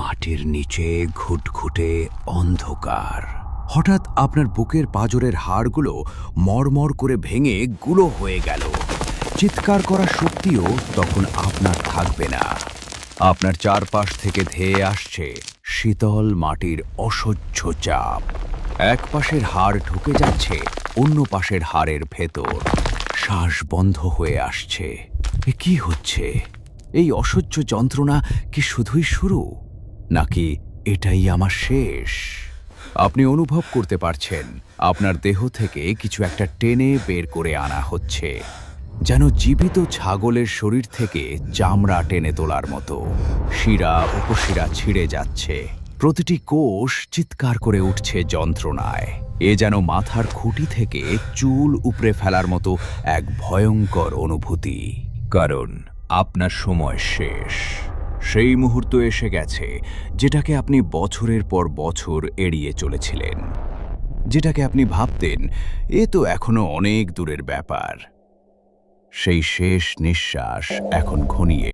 মাটির নিচে ঘুটঘুটে অন্ধকার। হঠাৎ আপনার বুকের পাঁজরের হাড়গুলো মড়মড় করে ভেঙে গুঁড়ো হয়ে গেল। চিৎকার করার শক্তিও তখন আপনার থাকবে না। আপনার চারপাশ থেকে ধেয়ে আসছে শীতল মাটির অসহ্য চাপ। এক পাশের হাড় ঢুকে যাচ্ছে অন্য পাশের হাড়ের ভেতর। শ্বাস বন্ধ হয়ে আসছে। এ কি হচ্ছে? এই অসহ্য যন্ত্রণা কি শুধুই শুরু, নাকি এটাই আমার শেষ? আপনি অনুভব করতে পারছেন আপনার দেহ থেকে কিছু একটা টেনে বের করে আনা হচ্ছে, যেন জীবিত ছাগলের শরীর থেকে চামড়া টেনে তোলার মতো। শিরা উপশিরা ছিঁড়ে যাচ্ছে, প্রতিটি কোষ চিৎকার করে উঠছে যন্ত্রণায়। এ যেন মাথার খুঁটি থেকে চুল উপড়ে ফেলার মতো এক ভয়ঙ্কর অনুভূতি। কারণ আপনার সময় শেষ। সেই মুহূর্ত এসে গেছে যেটাকে আপনি বছরের পর বছর এড়িয়ে চলেছিলেন, যেটাকে আপনি ভাবতেন এ তো এখনো অনেক দূরের ব্যাপার। সেই শেষ নিঃশ্বাস এখন ঘনিয়ে